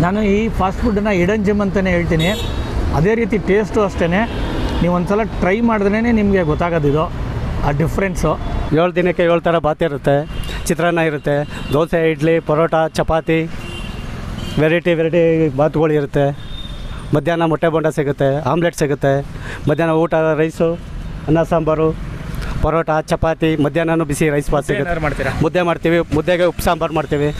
ನಾನು ಈ ಫಾಸ್ಟ್ ಫುಡ್ಡನ್ನು ಹಿಡನ್ ಜೆಮ್ ಅಂತಲೇ ಹೇಳ್ತೀನಿ. ಅದೇ ರೀತಿ ಟೇಸ್ಟು ಅಷ್ಟೇ, ನೀವು ಒಂದು ಸಲ ಟ್ರೈ ಮಾಡಿದ್ರೇ ನಿಮಗೆ ಗೊತ್ತಾಗೋದಿದು ಆ ಡಿಫ್ರೆನ್ಸು. 7 ದಿನಕ್ಕೆ 7 ಥರ ಬಾತ್ ಇರುತ್ತೆ, ಚಿತ್ರಾನ್ನ ಇರುತ್ತೆ, ದೋಸೆ, ಇಡ್ಲಿ, ಪರೋಟ, ಚಪಾತಿ, ವೆರೈಟಿ ಬಾತುಗಳು ಇರುತ್ತೆ. ಮಧ್ಯಾಹ್ನ ಮೊಟ್ಟೆ ಬೋಂಡ ಸಿಗುತ್ತೆ, ಆಮ್ಲೆಟ್ ಸಿಗುತ್ತೆ. ಮಧ್ಯಾಹ್ನ ಊಟ ರೈಸು, ಅನ್ನ ಸಾಂಬಾರು, ಪರೋಟ, ಚಪಾತಿ. ಮಧ್ಯಾಹ್ನ ಬಿಸಿ ರೈಸ್ ಬಾತ್ ಸಿಗುತ್ತೆ. ಮುದ್ದೆ ಮಾಡ್ತೀವಿ, ಮುದ್ದೆಗೆ ಉಪ್ಪು ಸಾಂಬಾರು ಮಾಡ್ತೀವಿ.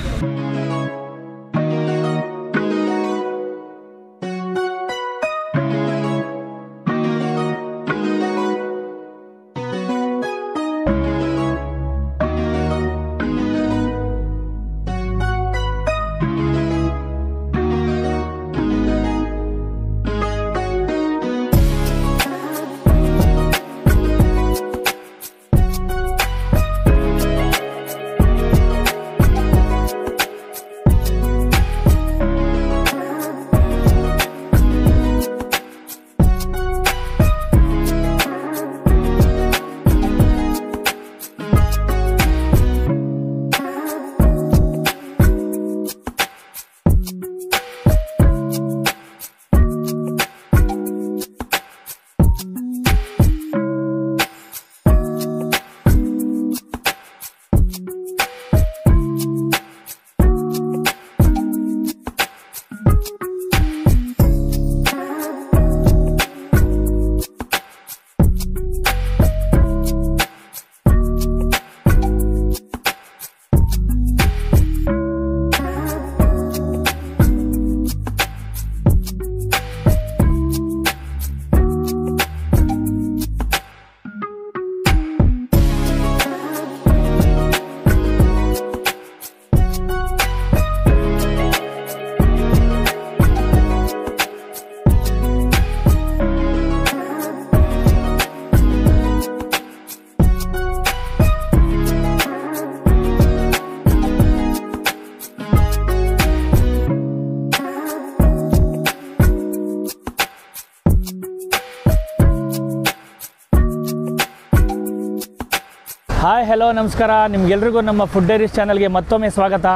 ಹಾಯ್ ಹಲೋ ನಮಸ್ಕಾರ, ನಿಮಗೆಲ್ರಿಗೂ ನಮ್ಮ ಫುಡ್ ಡೈರೀಸ್ ಚಾನಲ್ಗೆ ಮತ್ತೊಮ್ಮೆ ಸ್ವಾಗತ.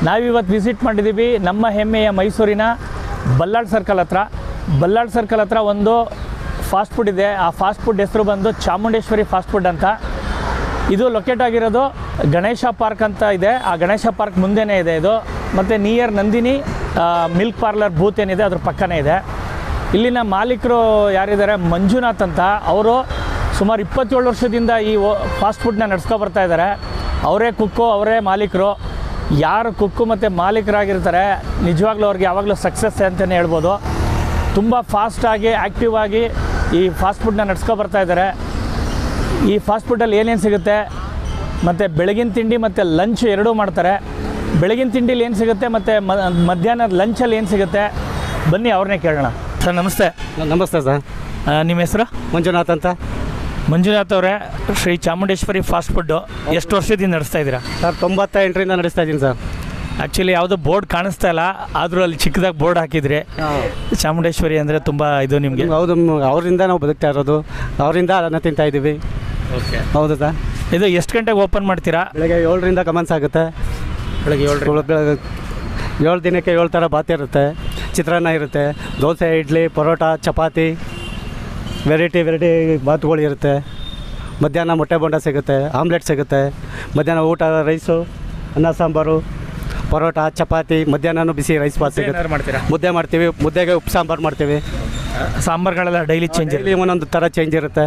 ನಾವಿವತ್ತು ವಿಸಿಟ್ ಮಾಡಿದ್ದೀವಿ ನಮ್ಮ ಹೆಮ್ಮೆಯ ಮೈಸೂರಿನ ಬಲ್ಲಾಳ್ ಸರ್ಕಲ್ ಹತ್ರ. ಬಲ್ಲಾಳ್ ಸರ್ಕಲ್ ಹತ್ರ ಒಂದು ಫಾಸ್ಟ್ ಫುಡ್ ಇದೆ. ಆ ಫಾಸ್ಟ್ ಫುಡ್ ಹೆಸರು ಬಂದು ಚಾಮುಂಡೇಶ್ವರಿ ಫಾಸ್ಟ್ ಫುಡ್ ಅಂತ. ಇದು ಲೊಕೇಟ್ ಆಗಿರೋದು ಗಣೇಶ ಪಾರ್ಕ್ ಅಂತ ಇದೆ. ಆ ಗಣೇಶ ಪಾರ್ಕ್ ಮುಂದೆನೇ ಇದೆ ಇದು. ಮತ್ತು near Nandini milk parlour booth ಏನಿದೆ ಅದ್ರ ಪಕ್ಕನೇ ಇದೆ. ಇಲ್ಲಿನ ಮಾಲೀಕರು ಯಾರಿದ್ದಾರೆ, ಮಂಜುನಾಥ್ ಅಂತ. ಅವರು ಸುಮಾರು 27 ವರ್ಷದಿಂದ ಈ ಫಾಸ್ಟ್ ಫುಡ್ನ ನಡೆಸ್ಕೊ ಬರ್ತಾ ಇದ್ದಾರೆ. ಅವರೇ ಕುಕ್ಕು, ಅವರೇ ಮಾಲೀಕರು. ಯಾರು ಕುಕ್ಕು ಮತ್ತು ಮಾಲೀಕರಾಗಿರ್ತಾರೆ ನಿಜವಾಗ್ಲೂ ಅವ್ರಿಗೆ ಯಾವಾಗಲೂ ಸಕ್ಸಸ್ ಅಂತಲೇ ಹೇಳ್ಬೋದು. ತುಂಬ ಫಾಸ್ಟಾಗಿ ಆ್ಯಕ್ಟಿವ್ ಆಗಿ ಈ ಫಾಸ್ಟ್ ಫುಡ್ನ ನಡೆಸ್ಕೊ ಬರ್ತಾ ಇದ್ದಾರೆ. ಈ ಫಾಸ್ಟ್ ಫುಡ್ಡಲ್ಲಿ ಏನೇನು ಸಿಗುತ್ತೆ, ಮತ್ತು ಬೆಳಗಿನ ತಿಂಡಿ ಮತ್ತು ಲಂಚ್ ಎರಡೂ ಮಾಡ್ತಾರೆ. ಬೆಳಗಿನ ತಿಂಡಿಲಿ ಏನು ಸಿಗುತ್ತೆ ಮತ್ತು ಮಧ್ಯಾಹ್ನದ ಲಂಚಲ್ಲಿ ಏನು ಸಿಗುತ್ತೆ, ಬನ್ನಿ ಅವ್ರನ್ನೇ ಕೇಳೋಣ. ಸರ್ ನಮಸ್ತೆ. ನಮಸ್ತೆ ಸರ್. ನಿಮ್ಮ ಹೆಸರು? ಮಂಜುನಾಥ್ ಅಂತ. ಮಂಜುನಾಥ್ ಅವರೇ, ಶ್ರೀ ಚಾಮುಂಡೇಶ್ವರಿ ಫಾಸ್ಟ್ ಫುಡ್ಡು ಎಷ್ಟು ವರ್ಷದಿಂದ ನಡೆಸ್ತಾ ಇದ್ದೀರಾ? ಸರ್ 98ರಿಂದ ನಡೆಸ್ತಾ ಇದ್ದೀನಿ ಸರ್. ಆ್ಯಕ್ಚುಲಿ ಯಾವುದೋ ಬೋರ್ಡ್ ಕಾಣಿಸ್ತಾ ಇಲ್ಲ, ಆದರೂ ಅಲ್ಲಿ ಚಿಕ್ಕದಾಗಿ ಬೋರ್ಡ್ ಹಾಕಿದ್ರಿ. ಚಾಮುಂಡೇಶ್ವರಿ ಅಂದರೆ ತುಂಬ ಇದು ನಿಮಗೆ. ಹೌದು, ಅವರಿಂದ ನಾವು ಬದುಕ್ತಾ ಇರೋದು, ಅವರಿಂದ ಅನ್ನ ತಿಂತಾ ಇದ್ದೀವಿ. ಓಕೆ, ಹೌದು ಸರ್. ಇದು ಎಷ್ಟು ಗಂಟೆಗೆ ಓಪನ್ ಮಾಡ್ತೀರಾ? ಬೆಳಗ್ಗೆ 7ರಿಂದ ಕಮೆನ್ಸ್ ಆಗುತ್ತೆ. ಬೆಳಗ್ಗೆ 7 ದಿನಕ್ಕೆ 7 ಥರ ಬಾತ್ ಇರುತ್ತೆ, ಚಿತ್ರಾನ್ನ ಇರುತ್ತೆ, ದೋಸೆ, ಇಡ್ಲಿ, ಪರೋಟ, ಚಪಾತಿ, ವೆರೈಟಿ ಬಾತುಗಳು ಇರುತ್ತೆ. ಮಧ್ಯಾಹ್ನ ಮೊಟ್ಟೆ ಬೋಂಡ ಸಿಗುತ್ತೆ, ಆಮ್ಲೆಟ್ ಸಿಗುತ್ತೆ. ಮಧ್ಯಾಹ್ನ ಊಟ ರೈಸು, ಅನ್ನ ಸಾಂಬಾರು, ಪರೋಟ, ಚಪಾತಿ. ಮಧ್ಯಾಹ್ನ ಬಿಸಿ ರೈಸ್ ಬಾತ್ ಸಿಗುತ್ತೆ. ಮುದ್ದೆ ಮಾಡ್ತೀವಿ, ಮುದ್ದೆಗೆ ಉಪ್ಪು ಸಾಂಬಾರು ಮಾಡ್ತೀವಿ. ಸಾಂಬಾರುಗಳೆಲ್ಲ ಡೈಲಿ ಚೇಂಜ್ ಡೈಲಿ ಒಂದೊಂದು ಥರ ಚೇಂಜ್ ಇರುತ್ತೆ.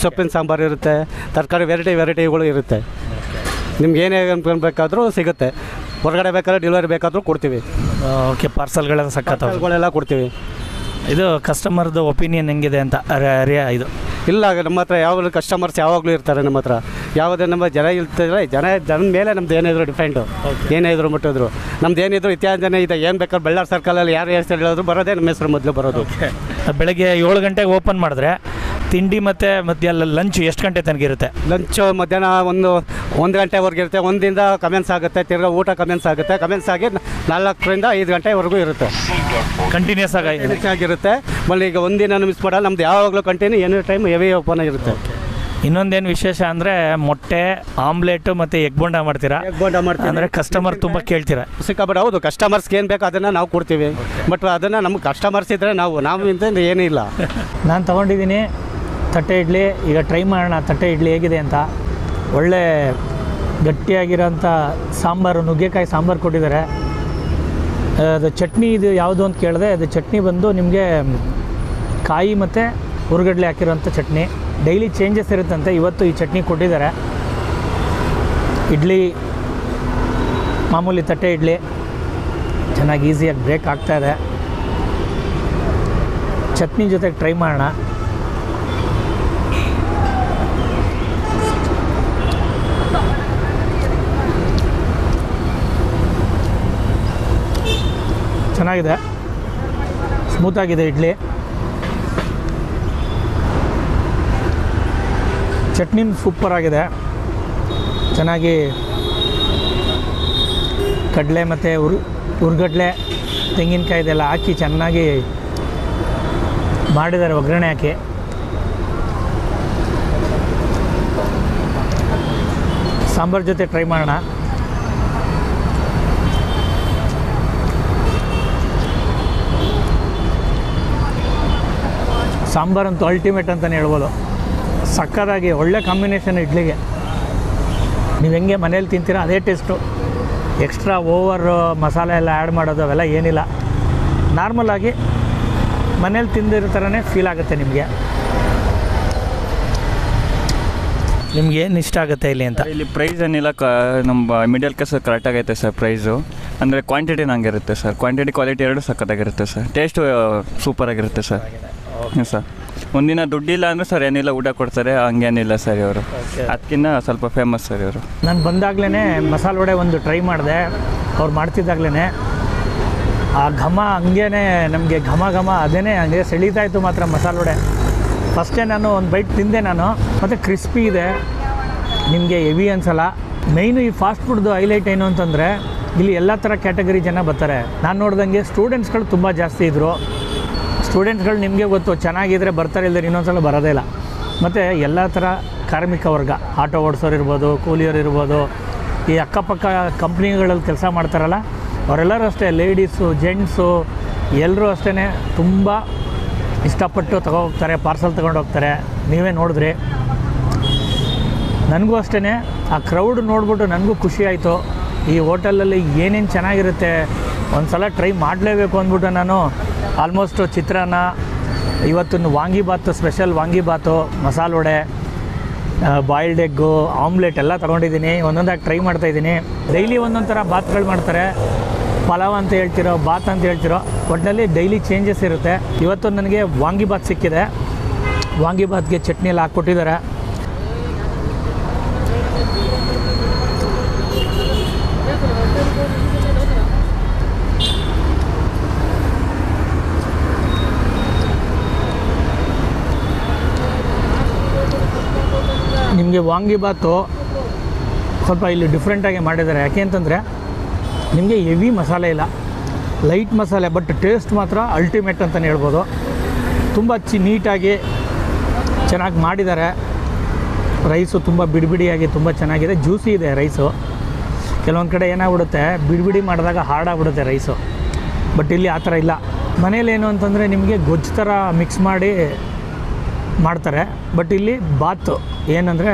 ಸೊಪ್ಪಿನ ಸಾಂಬಾರು ಇರುತ್ತೆ, ತರಕಾರಿ ವೆರೈಟಿಗಳು ಇರುತ್ತೆ. ನಿಮ್ಗೆ ಏನೇ ಬೇಕಾದರೂ ಸಿಗುತ್ತೆ. ಹೊರಗಡೆ ಬೇಕಾದ್ರೆ ಡೆಲಿವರಿ ಬೇಕಾದರೂ ಕೊಡ್ತೀವಿ. ಓಕೆ, ಪಾರ್ಸಲ್ಗಳೆಲ್ಲ ಪಾರ್ಸಲ್ಗಳೆಲ್ಲ ಕೊಡ್ತೀವಿ. ಇದು ಕಸ್ಟಮರ್ದು ಒಪಿನಿಯನ್ ಹೆಂಗಿದೆ ಅಂತ ಇದು ಇಲ್ಲ, ನಮ್ಮ ಹತ್ರ ಯಾವ ಕಸ್ಟಮರ್ಸ್ ಯಾವಾಗಲೂ ಇರ್ತಾರೆ. ನಮ್ಮ ಹತ್ರ ಯಾವುದೇ ನಮ್ಮ ಜನ ಇರ್ತಾರೆ. ಜನದ ಮೇಲೆ ನಮ್ದು ಏನಿದ್ರು ಡಿಫ್ರೆಂಟು, ಏನಿದ್ರು ಮುಟ್ಟಿದ್ರು ನಮ್ದು ಏನಿದ್ರು ಇತ್ಯಾದಿ ಜನ ಇದೆ. ಏನು ಬೇಕಾದ್ರೆ ಬಳ್ಳಾರಿ ಸರ್ಕಲಲ್ಲಿ ಯಾರು ಹೆಸರು ಹೇಳಿದ್ರು ಬರೋದೇ ನಮ್ಮ ಹೆಸರು ಮೊದಲು ಬರೋದು. ಬೆಳಗ್ಗೆ 7 ಗಂಟೆಗೆ ಓಪನ್ ಮಾಡಿದ್ರೆ ತಿಂಡಿ ಮತ್ತು ಮಧ್ಯಾಹ್ನ ಲಂಚ್ ಎಷ್ಟು ಗಂಟೆ ತನಕ ಇರುತ್ತೆ? ಲಂಚು ಮಧ್ಯಾಹ್ನ 1 ಗಂಟೆವರೆಗೆ ಇರುತ್ತೆ. 1ರಿಂದ ಕಮೆನ್ಸ್ ಆಗುತ್ತೆ, ತಿರ್ಗಾ ಊಟ ಕಮೆನ್ಸ್ ಆಗುತ್ತೆ. ಕಮೆನ್ಸ್ ಆಗಿ 4ರಿಂದ 5 ಗಂಟೆವರೆಗೂ ಇರುತ್ತೆ. ಕಂಟಿನ್ಯೂಸ್ ಆಗಿರುತ್ತೆ. ಮళ్ళీ ಈಗ ಒಂದಿನ ಮಿಸ್ ಮಾಡಲ್ಲ. ನಮ್ದು ಯಾವಾಗಲೂ continue any time heavy open ಇರುತ್ತೆ. ಇನ್ನೊಂದೇನು ವಿಶೇಷ ಅಂದರೆ ಮೊಟ್ಟೆ ಆಮ್ಲೆಟು ಮತ್ತು ಎಗ್ ಬೋಂಡ ಮಾಡ್ತೀರಾ? ಎಗ್ ಬೋಂಡ ಮಾಡ್ತೀವಿ. ಅಂದರೆ ಕಸ್ಟಮರ್ ತುಂಬ ಕೇಳ್ತೀರಾ? ಸಿಕ್ಕಾಬಿಟ್ಟು ಹೌದು, ಕಸ್ಟಮರ್ಸ್ಗೆ ಏನು ಬೇಕು ಅದನ್ನು ನಾವು ಕೊಡ್ತೀವಿ. ಬಟ್ ಅದನ್ನು ನಮ್ಗೆ ಕಸ್ಟಮರ್ಸ್ ಇದ್ದರೆ ನಾವು ಇಂತ ಏನೂ ಇಲ್ಲ. ನಾನು ತೊಗೊಂಡಿದ್ದೀನಿ ತಟ್ಟೆ ಇಡ್ಲಿ. ಈಗ ಟ್ರೈ ಮಾಡೋಣ ತಟ್ಟೆ ಇಡ್ಲಿ ಹೇಗಿದೆ ಅಂತ. ಒಳ್ಳೆ ಗಟ್ಟಿಯಾಗಿರೋಂಥ ಸಾಂಬಾರು, ನುಗ್ಗೆಕಾಯಿ ಸಾಂಬಾರು ಕೊಟ್ಟಿದ್ದಾರೆ. ಅದು ಚಟ್ನಿ ಇದು ಯಾವುದು ಅಂತ ಕೇಳಿದೆ. ಅದು ಚಟ್ನಿ ಬಂದು ನಿಮಗೆ ಕಾಯಿ ಮತ್ತು ಹುರುಗಡ್ಲೆ ಹಾಕಿರೋಂಥ ಚಟ್ನಿ. ಡೈಲಿ ಚೇಂಜಸ್ ಇರುತ್ತಂತೆ. ಇವತ್ತು ಈ ಚಟ್ನಿ ಕೊಟ್ಟಿದ್ದಾರೆ. ಇಡ್ಲಿ ಮಾಮೂಲಿ ತಟ್ಟೆ ಇಡ್ಲಿ ಚೆನ್ನಾಗಿ ಈಸಿಯಾಗಿ ಬ್ರೇಕ್ ಆಗ್ತಾಯಿದೆ. ಚಟ್ನಿ ಜೊತೆಗೆ ಟ್ರೈ ಮಾಡೋಣ. ಚೆನ್ನಾಗಿದೆ, ಸ್ಮೂತಾಗಿದೆ ಇಡ್ಲಿ. ಚಟ್ನಿ ಸೂಪರ್ ಆಗಿದೆ. ಚೆನ್ನಾಗಿ ಕಡಲೆ ಮತ್ತು ಹುರ್ಗಡ್ಲೆ ತೆಂಗಿನಕಾಯಿ ಇದೆಲ್ಲ ಹಾಕಿ ಚೆನ್ನಾಗಿ ಮಾಡಿದ್ದಾರೆ, ಒಗ್ಗರಣೆ ಹಾಕಿ. ಸಾಂಬಾರು ಜೊತೆ ಟ್ರೈ ಮಾಡೋಣ. ಸಾಂಬಾರಂತೂ ಅಲ್ಟಿಮೇಟ್ ಅಂತಲೇ ಹೇಳ್ಬೋದು. ಸಕ್ಕತ್ತಾಗಿ ಒಳ್ಳೆ ಕಾಂಬಿನೇಷನ್ ಇಡ್ಲಿಗೆ. ನೀವು ಹೆಂಗೆ ಮನೇಲಿ ತಿಂತೀರ ಅದೇ ಟೇಸ್ಟು. ಎಕ್ಸ್ಟ್ರಾ ಓವರ್ ಮಸಾಲೆ ಎಲ್ಲ ಆ್ಯಡ್ ಮಾಡೋದು ಅವೆಲ್ಲ ಏನಿಲ್ಲ. ನಾರ್ಮಲಾಗಿ ಮನೇಲಿ ತಿಂದಿರೋ ಥರನೇ ಫೀಲ್ ಆಗುತ್ತೆ ನಿಮಗೆ. ನಿಮ್ಗೆ ಏನು ಇಷ್ಟ ಆಗುತ್ತೆ ಇಲ್ಲಿ ಅಂತ? ಇಲ್ಲಿ ಪ್ರೈಸ್ ಏನಿಲ್ಲ, ನಮ್ಮ ಮಿಡಲ್ ಕ್ಲಾಸ್ ಕರೆಕ್ಟಾಗೈತೆ ಸರ್. ಪ್ರೈಸು ಅಂದರೆ ಕ್ವಾಂಟಿಟಿ ನಂಗಿರುತ್ತೆ ಸರ್. ಕ್ವಾಂಟಿಟಿ ಕ್ವಾಲಿಟಿ ಎರಡು ಸಖತ್ತಾಗಿರುತ್ತೆ ಸರ್. ಟೇಸ್ಟು ಸೂಪರಾಗಿರುತ್ತೆ ಸರ್. ಹ್ಞೂ ಸರ್. ಒಂದಿನ ದುಡ್ಡಿಲ್ಲ ಅಂದರೆ ಸರ್ ಏನಿಲ್ಲ ಊಟ ಕೊಡ್ತಾರೆ, ಹಂಗೇನಿಲ್ಲ ಸರ್ ಇವರು. ಅದಕ್ಕಿಂತ ಸ್ವಲ್ಪ ಫೇಮಸ್ ಸರ್ ಇವರು. ನಾನು ಬಂದಾಗಲೇ ಮಸಾಲೆ ವಡೆ ಒಂದು ಟ್ರೈ ಮಾಡಿದೆ. ಅವ್ರು ಮಾಡ್ತಿದ್ದಾಗಲೇ ಆ ಘಮ ಹಂಗೇ ನಮಗೆ ಘಮ ಅದೇ ಹಂಗೆ ಸೆಳೀತಾಯಿತ್ತು ಮಾತ್ರ ಮಸಾಲೆ ವಡೆ. ಫಸ್ಟೇ ನಾನು ಒಂದು ಬೈಟ್ ತಿಂದೆ ನಾನು. ಮತ್ತು ಕ್ರಿಸ್ಪಿ ಇದೆ, ನಿಮಗೆ ಹೆವಿ ಅನ್ಸಲ್ಲ. ಮೇಯ್ನು ಈ ಫಾಸ್ಟ್ ಫುಡ್ದು ಹೈಲೈಟ್ ಏನು ಅಂತಂದರೆ ಇಲ್ಲಿ ಎಲ್ಲ ಥರ ಕ್ಯಾಟಗರಿ ಜನ ಬರ್ತಾರೆ. ನಾನು ನೋಡ್ದಂಗೆ ಸ್ಟೂಡೆಂಟ್ಸ್ಗಳು ತುಂಬ ಜಾಸ್ತಿ ಇದ್ದರು. ಸ್ಟೂಡೆಂಟ್ಸ್ಗಳು ನಿಮಗೆ ಗೊತ್ತು, ಚೆನ್ನಾಗಿದ್ದರೆ ಬರ್ತಾರೆ, ಇಲ್ಲದೆ ಇನ್ನೊಂದು ಸಲ ಬರೋದೇ ಇಲ್ಲ. ಮತ್ತು ಎಲ್ಲ ಥರ ಕಾರ್ಮಿಕ ವರ್ಗ, ಆಟೋ ಓಡಿಸೋರು ಇರ್ಬೋದು, ಕೂಲಿಯವರು ಇರ್ಬೋದು, ಈ ಅಕ್ಕಪಕ್ಕ ಕಂಪ್ನಿಗಳಲ್ಲಿ ಕೆಲಸ ಮಾಡ್ತಾರಲ್ಲ ಅವರೆಲ್ಲರೂ ಅಷ್ಟೇ, ಲೇಡೀಸು ಜೆಂಟ್ಸು ಎಲ್ಲರೂ ಅಷ್ಟೇ ತುಂಬ ಇಷ್ಟಪಟ್ಟು ಹೋಗ್ತಾರೆ, ಪಾರ್ಸಲ್ ತೊಗೊಂಡು ಹೋಗ್ತಾರೆ. ನೀವೇ ನೋಡಿದ್ರಿ. ನನಗೂ ಅಷ್ಟೇ ಆ ಕ್ರೌಡ್ ನೋಡ್ಬಿಟ್ಟು ನನಗೂ ಖುಷಿ ಆಯಿತು. ಈ ಹೋಟೆಲಲ್ಲಿ ಏನೇನು ಚೆನ್ನಾಗಿರುತ್ತೆ ಒಂದು ಸಲ ಟ್ರೈ ಮಾಡಲೇಬೇಕು ಅಂದ್ಬಿಟ್ಟು ನಾನು ಆಲ್ಮೋಸ್ಟ್ ಚಿತ್ರಾನ್ನ, ಇವತ್ತು ವಾಂಗಿಬಾತು, ಸ್ಪೆಷಲ್ ವಾಂಗಿಬಾತು, ಮಸಾಲೆ ವಡೆ, ಬಾಯ್ಲ್ಡ್ ಎಗ್ಗು, ಆಮ್ಲೆಟ್ ಎಲ್ಲ ತೊಗೊಂಡಿದ್ದೀನಿ. ಒಂದೊಂದಾಗಿ ಟ್ರೈ ಮಾಡ್ತಾಯಿದ್ದೀನಿ. ಡೈಲಿ ಒಂದೊಂದು ಥರ ಬಾತ್ಗಳು ಮಾಡ್ತಾರೆ. ಪಲಾವ್ ಅಂತ ಹೇಳ್ತಿರೋ, ಬಾತ್ ಅಂತ ಹೇಳ್ತಿರೋ, ಒಟ್ಟಿನಲ್ಲಿ ಡೈಲಿ ಚೇಂಜಸ್ ಇರುತ್ತೆ. ಇವತ್ತು ನನಗೆ ವಾಂಗಿಬಾತ್ ಸಿಕ್ಕಿದೆ. ವಾಂಗಿಬಾತ್ಗೆ ಚಟ್ನಿ ಎಲ್ಲ ಹಾಕ್ಕೊಟ್ಟಿದ್ದಾರೆ. ನಿಮಗೆ ವಾಂಗಿಬಾತು ಸ್ವಲ್ಪ ಇಲ್ಲಿ ಡಿಫ್ರೆಂಟಾಗಿ ಮಾಡಿದ್ದಾರೆ. ಯಾಕೆ ಅಂತಂದರೆ ನಿಮಗೆ ಹೆವಿ ಮಸಾಲೆ ಇಲ್ಲ, ಲೈಟ್ ಮಸಾಲೆ, ಬಟ್ ಟೇಸ್ಟ್ ಮಾತ್ರ ಅಲ್ಟಿಮೇಟ್ ಅಂತಲೇ ಹೇಳ್ಬೋದು. ತುಂಬ ನೀಟಾಗಿ ಚೆನ್ನಾಗಿ ಮಾಡಿದ್ದಾರೆ. ರೈಸು ತುಂಬ ಬಿಡಿಬಿಡಿಯಾಗಿ ತುಂಬ ಚೆನ್ನಾಗಿದೆ, ಜ್ಯೂಸಿ ಇದೆ ರೈಸು. ಕೆಲವೊಂದು ಕಡೆ ಏನಾಗ್ಬಿಡುತ್ತೆ, ಬಿಡಿಬಿಡಿ ಮಾಡಿದಾಗ ಹಾರ್ಡಾಗ್ಬಿಡುತ್ತೆ ರೈಸು. ಬಟ್ ಇಲ್ಲಿ ಆ ಥರ ಇಲ್ಲ. ಮನೇಲೇನು ಅಂತಂದರೆ ನಿಮಗೆ ಗೊಜ್ಜು ಥರ ಮಿಕ್ಸ್ ಮಾಡಿ ಮಾಡ್ತಾರೆ. ಬಟ್ ಇಲ್ಲಿ ಬಾತು ಏನಂದರೆ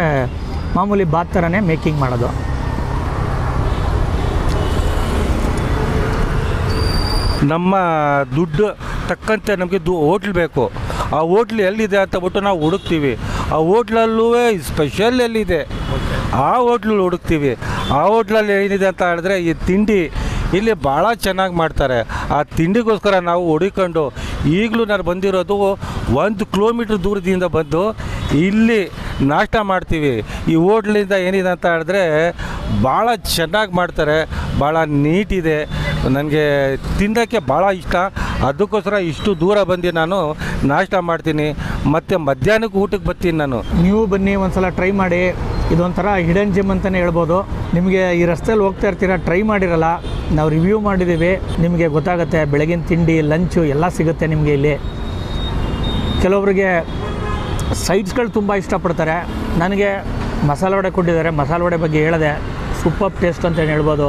ಮಾಮೂಲಿ ಬಾತ್ ಥರನೇ ಮೇಕಿಂಗ್ ಮಾಡೋದು. ನಮ್ಮ ದುಡ್ಡು ತಕ್ಕಂತೆ ನಮಗೆ ಹೋಟ್ಲ್ ಬೇಕು. ಆ ಹೋಟ್ಲ್ ಎಲ್ಲಿದೆ ಅಂತ ಬಿಟ್ಟು ನಾವು ಹುಡುಕ್ತೀವಿ. ಆ ಹೋಟ್ಲಲ್ಲೂ ಸ್ಪೆಷಲ್ ಎಲ್ಲಿದೆ ಆ ಹೋಟ್ಲಲ್ಲಿ ಹುಡುಕ್ತೀವಿ. ಆ ಹೋಟ್ಲಲ್ಲಿ ಏನಿದೆ ಅಂತ ಹೇಳಿದ್ರೆ ಈ ತಿಂಡಿ ಇಲ್ಲಿ ಭಾಳ ಚೆನ್ನಾಗಿ ಮಾಡ್ತಾರೆ. ಆ ತಿಂಡಿಗೋಸ್ಕರ ನಾವು ಹುಡುಕೊಂಡು ಈಗಲೂ ನಾನು ಬಂದಿರೋದು 1 ಕಿಲೋಮೀಟ್ರ್ ದೂರದಿಂದ ಬಂದು ಇಲ್ಲಿ ನಾಷ್ಟ ಮಾಡ್ತೀವಿ. ಈ ಹೋಟ್ಲಿಂದ ಏನಿದೆ ಅಂತ ಹೇಳಿದ್ರೆ ಭಾಳ ಚೆನ್ನಾಗಿ ಮಾಡ್ತಾರೆ, ಭಾಳ ನೀಟಿದೆ. ನನಗೆ ತಿನ್ನೋಕ್ಕೆ ಭಾಳ ಇಷ್ಟ. ಅದಕ್ಕೋಸ್ಕರ ಇಷ್ಟು ದೂರ ಬಂದು ನಾನು ನಾಷ್ಟ ಮಾಡ್ತೀನಿ. ಮತ್ತು ಮಧ್ಯಾಹ್ನಕ್ಕೆ ಊಟಕ್ಕೆ ಬರ್ತೀನಿ ನಾನು. ನೀವು ಬನ್ನಿ, ಒಂದು ಸಲ ಟ್ರೈ ಮಾಡಿ. ಇದೊಂಥರ ಹಿಡನ್ ಜಿಮ್ ಅಂತಲೇ ಹೇಳ್ಬೋದು. ನಿಮಗೆ ಈ ರಸ್ತೆಯಲ್ಲಿ ಹೋಗ್ತಾ ಇರ್ತೀರ, ಟ್ರೈ ಮಾಡಿರಲ್ಲ, ನಾವು ರಿವ್ಯೂ ಮಾಡಿದ್ದೀವಿ, ನಿಮಗೆ ಗೊತ್ತಾಗುತ್ತೆ. ಬೆಳಗಿನ ತಿಂಡಿ, ಲಂಚು ಎಲ್ಲ ಸಿಗುತ್ತೆ ನಿಮಗೆ ಇಲ್ಲಿ. ಕೆಲವೊಬ್ಬರಿಗೆ ಸೈಡ್ಸ್ಗಳು ತುಂಬ ಇಷ್ಟಪಡ್ತಾರೆ. ನನಗೆ ಮಸಾಲೆ ವಡೆ ಕೊಟ್ಟಿದ್ದಾರೆ. ಮಸಾಲೆ ವಡೆ ಬಗ್ಗೆ ಹೇಳಿದೆ, ಸೂಪರ್ ಟೇಸ್ಟ್ ಅಂತ ಹೇಳ್ಬೋದು.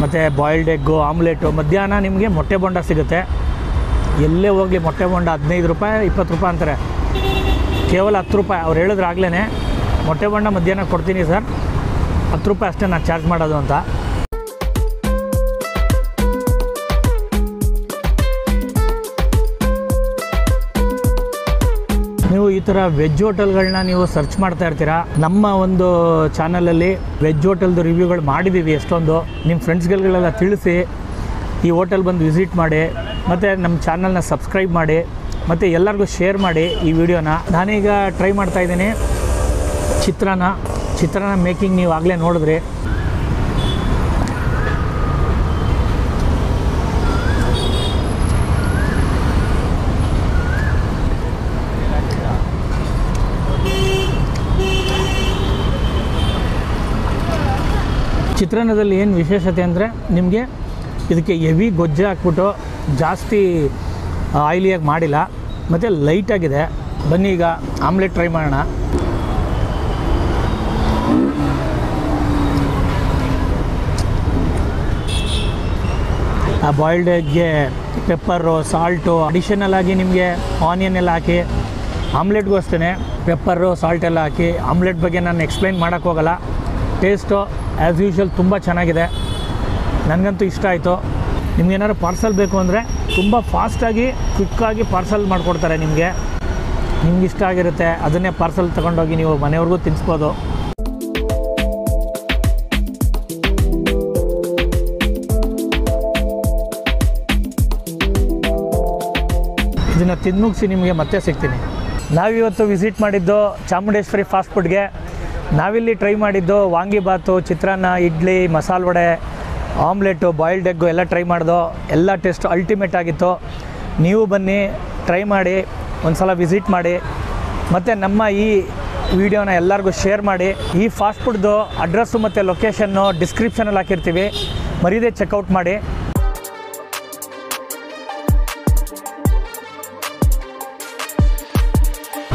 ಮತ್ತು ಬಾಯ್ಲ್ಡ್ ಎಗ್ಗು, ಆಮ್ಲೆಟು. ಮಧ್ಯಾಹ್ನ ನಿಮಗೆ ಮೊಟ್ಟೆ ಬೋಂಡ ಸಿಗುತ್ತೆ. ಎಲ್ಲೇ ಹೋಗಲಿ ಮೊಟ್ಟೆ ಬೋಂಡ 15 ರೂಪಾಯಿ 20 ರೂಪಾಯಿ ಅಂತಾರೆ, ಕೇವಲ 10 ರೂಪಾಯಿ. ಅವ್ರು ಹೇಳಿದ್ರಾಗ್ಲೇ ಮೊಟ್ಟೆ ಬೋಂಡ ಮಧ್ಯಾಹ್ನ ಕೊಡ್ತೀನಿ ಸರ್, 10 ರೂಪಾಯಿ ಅಷ್ಟೇ ನಾನು ಚಾರ್ಜ್ ಮಾಡೋದು ಅಂತ. ನೀವು ಈ ಥರ ವೆಜ್ ಹೋಟೆಲ್ಗಳನ್ನ ನೀವು ಸರ್ಚ್ ಮಾಡ್ತಾ ಇರ್ತೀರಾ. ನಮ್ಮ ಒಂದು ಚಾನಲಲ್ಲಿ ವೆಜ್ ಹೋಟೆಲ್ದು ರಿವ್ಯೂಗಳು ಮಾಡಿದ್ದೀವಿ ಎಷ್ಟೊಂದು. ನಿಮ್ಮ ಫ್ರೆಂಡ್ಸ್ಗಳಿಗೆಲ್ಲ ತಿಳಿಸಿ ಈ ಹೋಟೆಲ್ ಬಂದು ವಿಸಿಟ್ ಮಾಡಿ, ಮತ್ತು ನಮ್ಮ ಚಾನಲ್ನ ಸಬ್ಸ್ಕ್ರೈಬ್ ಮಾಡಿ, ಮತ್ತು ಎಲ್ಲರಿಗೂ ಶೇರ್ ಮಾಡಿ ಈ ವಿಡಿಯೋನ. ನಾನೀಗ ಟ್ರೈ ಮಾಡ್ತಾಯಿದ್ದೀನಿ ಚಿತ್ರಾನ್ನ ಮೇಕಿಂಗ್ ನೀವು ಆಗಲೇ ನೋಡಿದ್ರಿ. ಚಿತ್ರಾನ್ನದಲ್ಲಿ ಏನು ವಿಶೇಷತೆ ಅಂದರೆ ನಿಮಗೆ ಇದಕ್ಕೆ ಹೆವಿ ಗೊಜ್ಜೆ ಹಾಕ್ಬಿಟ್ಟು ಜಾಸ್ತಿ ಆಯಿಲಿಯಾಗಿ ಮಾಡಿಲ್ಲ, ಮತ್ತು ಲೈಟಾಗಿದೆ. ಬನ್ನಿ ಈಗ ಆಮ್ಲೆಟ್ ಟ್ರೈ ಮಾಡೋಣ. ಆ ಬಾಯ್ಲ್ಡ್ ಎಗ್ಗೆ ಪೆಪ್ಪರು, ಸಾಲ್ಟು, ಅಡಿಷನಲ್ ಆಗಿ ನಿಮಗೆ ಆನಿಯನ್ ಎಲ್ಲ ಹಾಕಿ, ಆಮ್ಲೆಟ್ಗೂ ಅಷ್ಟೇ ಪೆಪ್ಪರು ಸಾಲ್ಟ್ ಎಲ್ಲ ಹಾಕಿ. ಆಮ್ಲೆಟ್ ಬಗ್ಗೆ ನಾನು ಎಕ್ಸ್ಪ್ಲೈನ್ ಮಾಡೋಕ್ಕೆ ಹೋಗಲ್ಲ. ಟೇಸ್ಟು ಆ್ಯಸ್ ಯೂಶ್ವಲ್ ತುಂಬ ಚೆನ್ನಾಗಿದೆ, ನನಗಂತೂ ಇಷ್ಟ ಆಯಿತು. ನಿಮ್ಗೇನಾದ್ರು ಪಾರ್ಸಲ್ ಬೇಕು ಅಂದರೆ ತುಂಬ ಫಾಸ್ಟಾಗಿ ಕ್ವಿಕ್ಕಾಗಿ ಪಾರ್ಸಲ್ ಮಾಡಿಕೊಡ್ತಾರೆ. ನಿಮಗೆ ಇಷ್ಟ ಆಗಿರುತ್ತೆ, ಅದನ್ನೇ ಪಾರ್ಸಲ್ ತೊಗೊಂಡೋಗಿ ನೀವು ಮನೆಯವ್ರಿಗೂ ತಿನ್ನಿಸ್ಬೋದು. ಇದನ್ನು ತಿಂದು ಮುಗಿಸಿ ನಿಮಗೆ ಮತ್ತೆ ಸಿಗ್ತೀನಿ. ನಾವಿವತ್ತು ವಿಸಿಟ್ ಮಾಡಿದ್ದು ಚಾಮುಂಡೇಶ್ವರಿ ಫಾಸ್ಟ್ ಫುಡ್ಗೆ. ನಾವಿಲ್ಲಿ ಟ್ರೈ ಮಾಡಿದ್ದು ವಾಂಗಿಬಾತು, ಚಿತ್ರಾನ್ನ, ಇಡ್ಲಿ, ಮಸಾಲೆ ವಡೆ, ಆಮ್ಲೆಟು, ಬಾಯ್ಲ್ಡ್ ಎಗ್ಗು ಎಲ್ಲ ಟ್ರೈ ಮಾಡ್ದೋ. ಎಲ್ಲ ಟೇಸ್ಟ್ ಅಲ್ಟಿಮೇಟ್ ಆಗಿತ್ತು. ನೀವು ಬನ್ನಿ, ಟ್ರೈ ಮಾಡಿ, ಒಂದು ಸಲ ವಿಸಿಟ್ ಮಾಡಿ, ಮತ್ತು ನಮ್ಮ ಈ ವಿಡಿಯೋನ ಎಲ್ಲರಿಗೂ ಶೇರ್ ಮಾಡಿ. ಈ ಫಾಸ್ಟ್ ಫುಡ್ದು ಅಡ್ರೆಸ್ಸು ಮತ್ತು ಲೊಕೇಶನ್ನು ಡಿಸ್ಕ್ರಿಪ್ಷನಲ್ಲಿ ಹಾಕಿರ್ತೀವಿ, ಮರೀದೇ ಚೆಕ್ಔಟ್ ಮಾಡಿ.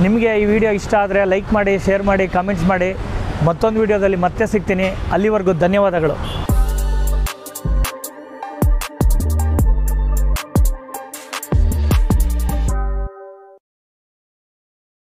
ನಿಮಗೆ ಈ ವಿಡಿಯೋ ಇಷ್ಟ ಆದರೆ ಲೈಕ್ ಮಾಡಿ, ಶೇರ್ ಮಾಡಿ, ಕಾಮೆಂಟ್ಸ್ ಮಾಡಿ. ಮತ್ತೊಂದು ವಿಡಿಯೋದಲ್ಲಿ ಮತ್ತೆ ಸಿಗ್ತೀನಿ. ಅಲ್ಲಿವರೆಗೂ ಧನ್ಯವಾದಗಳು.